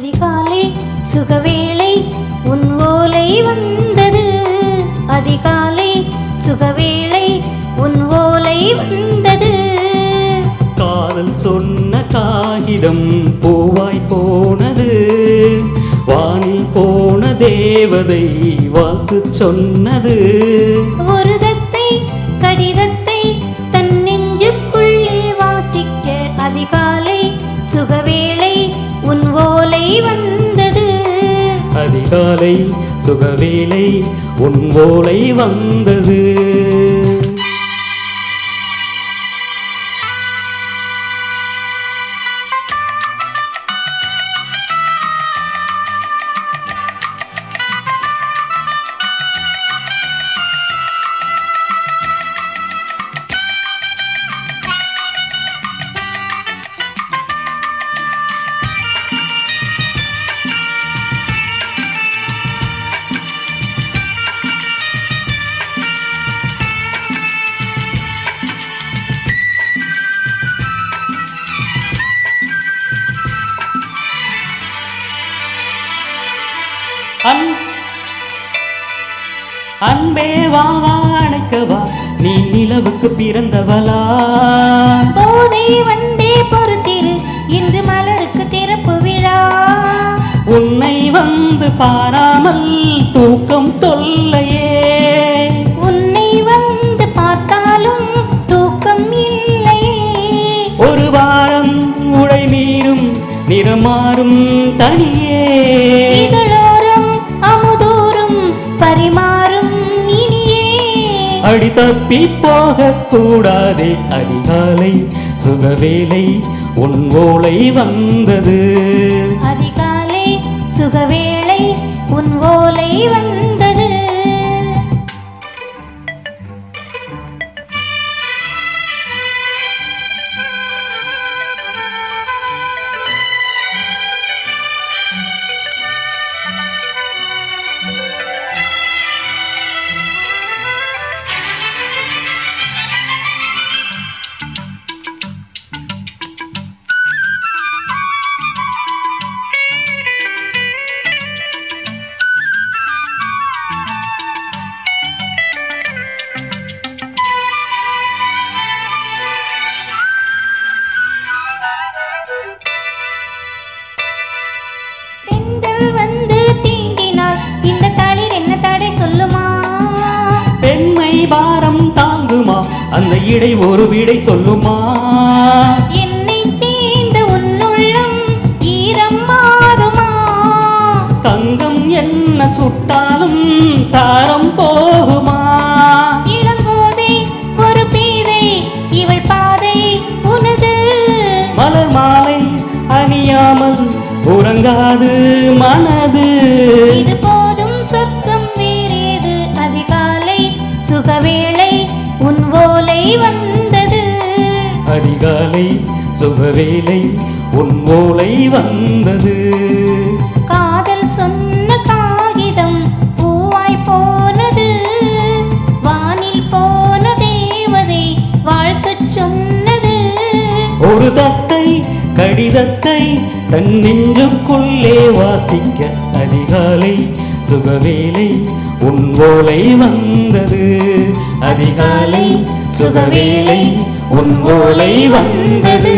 அதிகாலை சுகவேளை உன் ஓலை வந்தது. அதிகாலை சுகவேளை உன் ஓலை வந்தது. காதல் சொன்ன காகிதம் பூவாய் போனது. வானில் போன தேவதை வாழ்த்து சொன்னது. ஒரு தத்தை கடிதத்தை தன் நெஞ்சுக்குள்ளே வாசிக்க அதிகாலை சுகவேளை உன் ஓலை வந்தது. அதிகாலை சுகவேளை உன் ஓலை வந்தது. அன்பே வா வா அணைக்கவா, நீ நிலவுக்கு பிறந்தவளா? போதை வண்டே பொறுத்திரு, இன்று மலருக்கு திறப்பு விழா. உன்னை வந்து பாராமல் தூக்கம் தொல்லையே. உன்னை வந்து பார்த்தாலும் தூக்கம் இல்லையே. ஒரு வாரம் உடை மீறும் நிறமாறும் தனியே. இதழோரம் அமுதோறும் பரிமாறும் இனியே. அடி தப்பி போக கூடாதே. அதிகாலை சுகவேளை உன் ஓலை வந்தது. அதிகாலை சுகவேளை உன் ஓலை வந்தது. வந்து தீண்டினால் இந்த தளிர் என்ன தடை சொல்லுமா? பெண்மை பாரம் தாங்குமா? அந்த இடை ஒரு விடை சொல்லுமா? என்னை சேர்ந்த உன்னுள்ளம் ஈரம் மாறுமா? தங்கம் என்ன சுட்டாலும் சாரம் போகுமா? இளங்கோதை ஒரு பேதை, இவள் பாதை உனது. மலர் மாலை அணியாமல் உறங்காது மனது. இது போதும் சொர்க்கம் வேறேது. அதிகாலை சுகவேளை உன் ஓலை வந்தது. அதிகாலை சுகவேளை உன் ஓலை வந்தது. காதல் சொன்ன காகிதம் பூவாய் போனது. வானில் போன தேவதை வாழ்த்துச் சொன்னது. ஒரு தத்தை கடிதத்தை தன் நெஞ்சுக்குள்ளே வாசிக்க அதிகாலை சுகவேளை உன் ஓலை வந்தது. அதிகாலை சுகவேளை உன் ஓலை வந்தது.